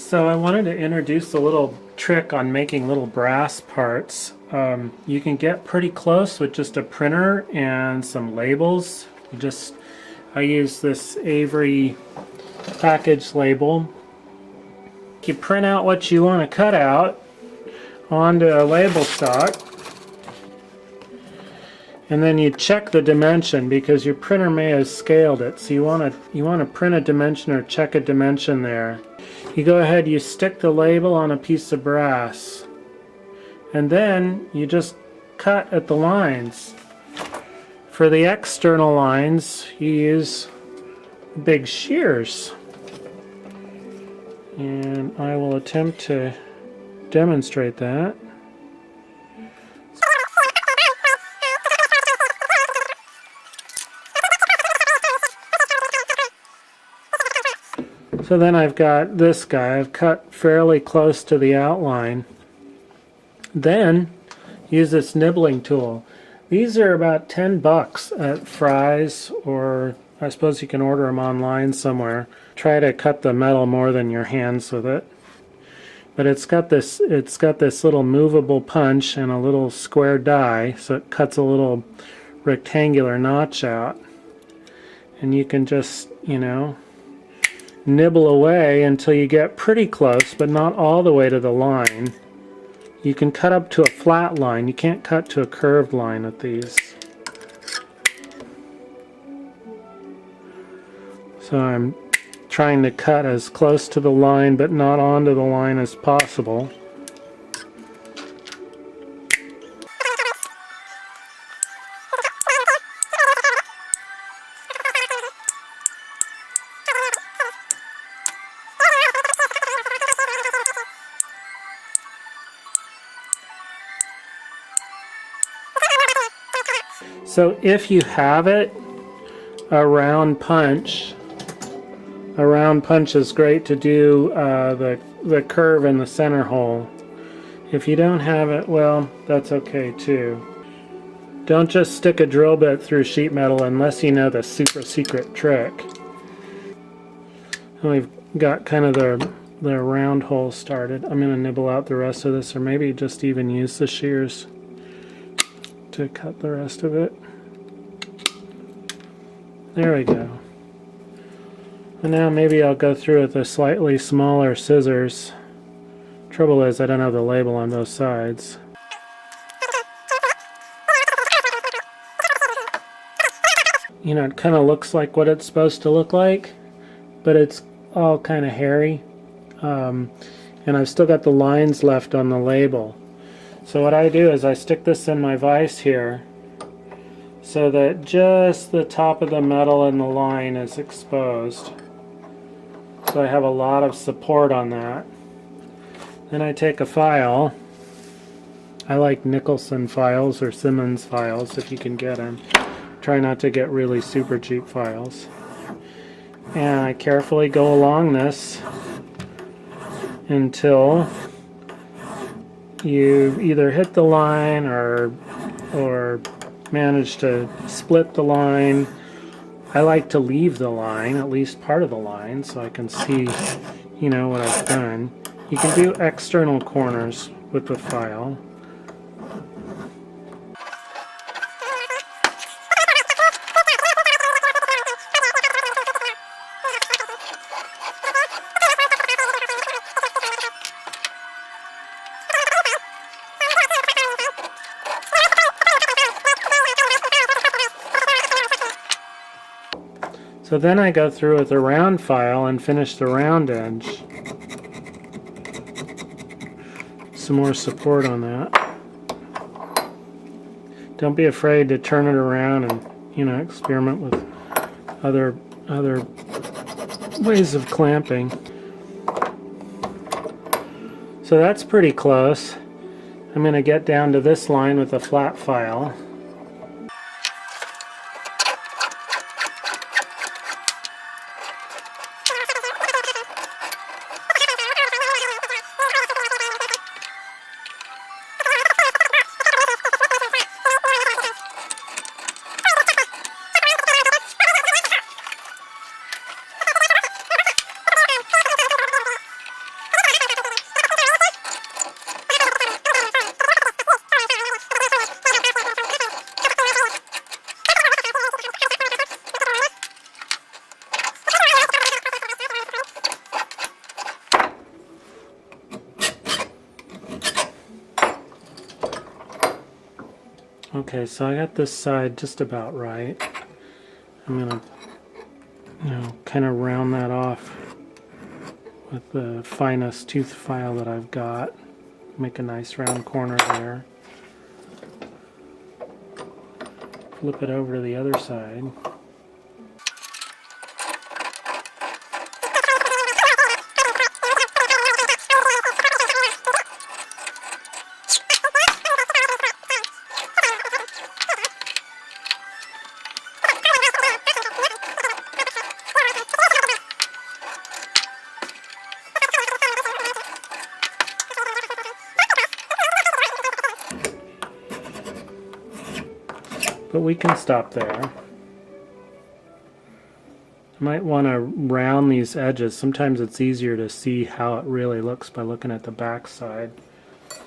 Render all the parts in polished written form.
So I wanted to introduce a little trick on making little brass parts. You can get pretty close with just a printer and some labels. I use this Avery package label. You print out what you want to cut out onto a label stock, and then you check the dimension because your printer may have scaled it. So you want to print a dimension or check a dimension there. You go ahead, you stick the label on a piece of brass, and then you just cut at the lines. For the external lines, you use big shears. And I will attempt to demonstrate that. So then I've got this guy. I've cut fairly close to the outline. Then use this nibbling tool. These are about 10 bucks at Fry's, or I suppose you can order them online somewhere. Try to cut the metal more than your hands with it. But it's got this little movable punch and a little square die, so it cuts a little rectangular notch out. And you can just, nibble away until you get pretty close, but not all the way to the line. You can cut up to a flat line. You can't cut to a curved line with these. So I'm trying to cut as close to the line but not onto the line as possible. So if you have it, a round punch is great to do the curve in the center hole. If you don't have it, well, that's okay too. Don't just stick a drill bit through sheet metal unless you know the super secret trick. And we've got kind of the round hole started. I'm going to nibble out the rest of this, or maybe just even use the shears to cut the rest of it. There we go. And now maybe I'll go through with the slightly smaller scissors. Trouble is I don't have the label on both sides. It kind of looks like what it's supposed to look like, but it's all kind of hairy. And I've still got the lines left on the label. So what I do is I stick this in my vise here so that just the top of the metal and the line is exposed. So I have a lot of support on that. Then I take a file. I like Nicholson files or Simmons files if you can get them. Try not to get really super cheap files. And I carefully go along this until you either hit the line or manage to split the line. I like to leave the line, at least part of the line, so I can see, what I've done. You can do external corners with the file. So then I go through with the round file and finish the round edge. Some more support on that. Don't be afraid to turn it around and, experiment with other ways of clamping. So that's pretty close. I'm going to get down to this line with a flat file. Okay, so I got this side just about right. I'm gonna, kind of round that off with the finest tooth file that I've got. Make a nice round corner there. Flip it over to the other side. But we can stop there. I might want to round these edges. Sometimes it's easier to see how it really looks by looking at the back side.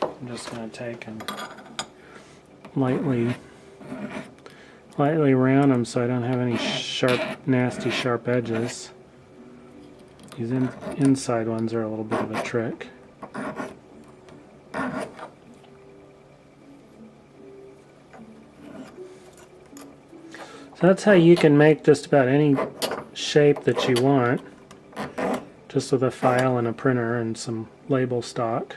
I'm just going to take and lightly round them so I don't have any sharp, nasty sharp edges. These inside ones are a little bit of a trick. So that's how you can make just about any shape that you want, just with a file and a printer and some label stock.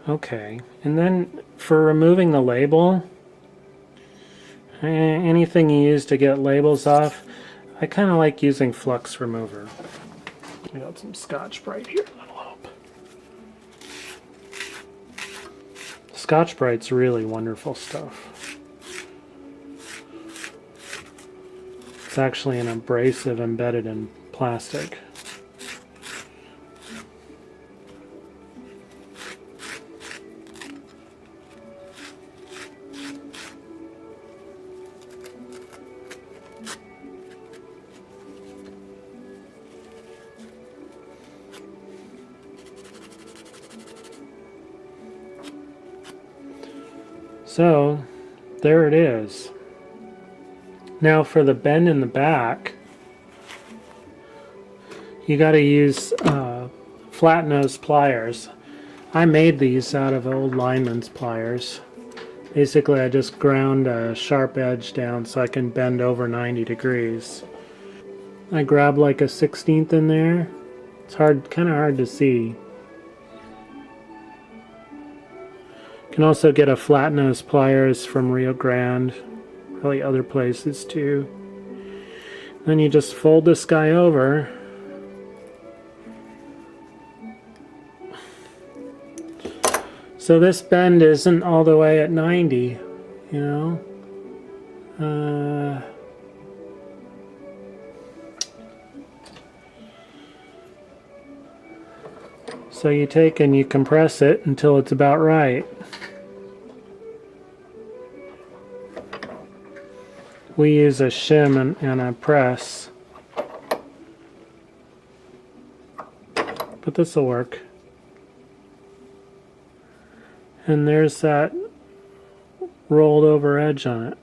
Okay, and then for removing the label, anything you use to get labels off, I kind of like using flux remover. I got some Scotch-Brite here, that'll help. Scotch-Brite's really wonderful stuff. It's actually an abrasive embedded in plastic. So, there it is. Now for the bend in the back, you got to use flat nose pliers. I made these out of old lineman's pliers. Basically I just ground a sharp edge down so I can bend over 90 degrees. I grab like a 1/16 in there. It's kind of hard to see. You can also get a flat nose pliers from Rio Grande, probably other places too. Then you just fold this guy over. So this bend isn't all the way at 90, you know. So you take and you compress it until it's about right. We use a shim and a press, but this will work. And there's that rolled over edge on it.